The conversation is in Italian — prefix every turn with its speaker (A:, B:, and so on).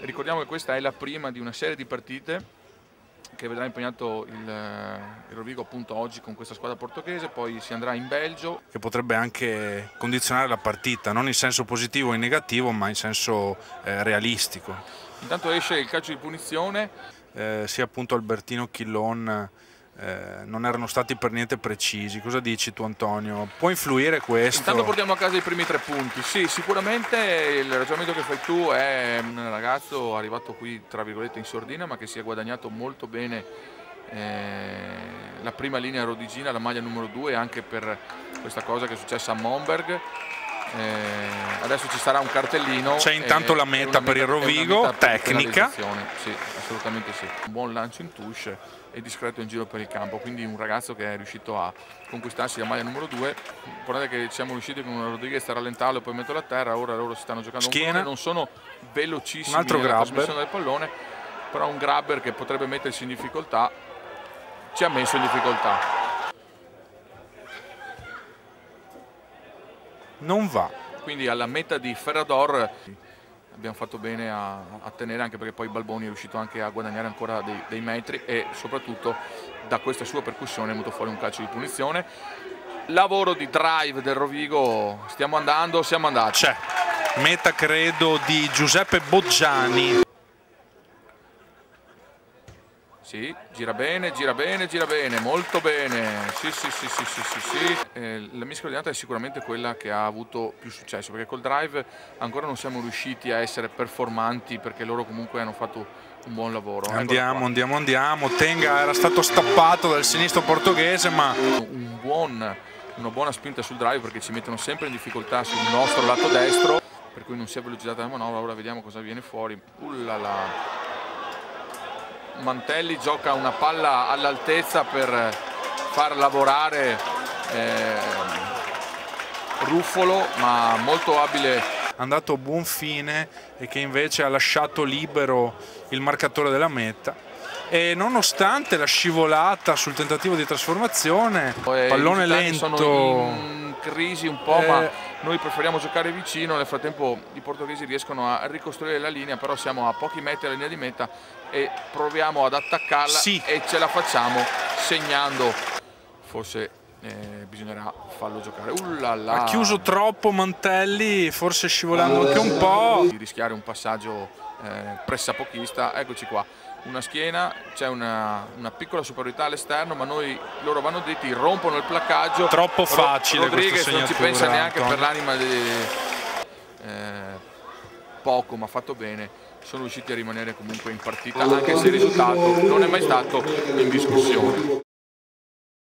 A: Ricordiamo che questa è la prima di una serie di partite che vedrà impegnato il Rovigo appunto oggi con questa squadra portoghese, poi si andrà in Belgio.
B: Che potrebbe anche condizionare la partita, non in senso positivo o in negativo, ma in senso realistico.
A: Intanto esce il calcio di punizione.
B: Sia appunto Albertino Chillon non erano stati per niente precisi. Cosa dici tu, Antonio? Può influire questo?
A: Intanto portiamo a casa i primi 3 punti. Sì, sicuramente il ragionamento che fai tu è un ragazzo arrivato qui tra virgolette in sordina, ma che si è guadagnato molto bene la prima linea rodigina, la maglia numero 2, anche per questa cosa che è successa a Momberg. Adesso ci sarà un cartellino.
B: C'è intanto la meta per il Rovigo, tecnica.
A: Sì, assolutamente sì. Un buon lancio in touche e discreto in giro per il campo, quindi un ragazzo che è riuscito a conquistarsi la maglia numero 2. Guardate che siamo riusciti con una Rodriguez a rallentarlo e poi metterlo a terra. Ora loro si stanno giocando
B: schiena.
A: un pallone, non sono velocissimi
B: un altro
A: nella trasmissione
B: grabber
A: del pallone, però un grabber che potrebbe mettersi in difficoltà ci ha messo in difficoltà.
B: Non va.
A: Quindi alla meta di Ferrador abbiamo fatto bene a tenere, anche perché poi Balboni è riuscito anche a guadagnare ancora dei metri e soprattutto da questa sua percussione è venuto fuori un calcio di punizione. Lavoro di drive del Rovigo, stiamo andando, siamo andati.
B: C'è meta credo di Giuseppe Boggiani.
A: Sì, gira bene, molto bene. Sì. La mia coordinata è sicuramente quella che ha avuto più successo, perché col drive ancora non siamo riusciti a essere performanti, perché loro comunque hanno fatto un buon lavoro.
B: Andiamo. Tenga era stato stappato dal sinistro portoghese, ma
A: una buona spinta sul drive, perché ci mettono sempre in difficoltà sul nostro lato destro, per cui non si è velocizzata la manovra. Ora vediamo cosa viene fuori. Mantelli gioca una palla all'altezza per far lavorare Ruffolo, ma molto abile.
B: Andato a buon fine e che invece ha lasciato libero il marcatore della meta. E nonostante la scivolata sul tentativo di trasformazione, pallone lento.
A: Sono in crisi un po', ma noi preferiamo giocare vicino. Nel frattempo i portoghesi riescono a ricostruire la linea, però siamo a pochi metri dalla linea di meta e proviamo ad attaccarla.
B: Sì.
A: E ce la facciamo segnando. Forse bisognerà farlo giocare.
B: Ha chiuso troppo Mantelli, forse scivolando anche un po'.
A: Di rischiare un passaggio pressapochista. Eccoci qua, una schiena, c'è una piccola superiorità all'esterno, ma loro vanno dritti, rompono il placcaggio.
B: Troppo facile.
A: Rodriguez non ci pensa neanche per l'anima di poco, ma fatto bene. Sono riusciti a rimanere comunque in partita, anche se il risultato non è mai stato in discussione.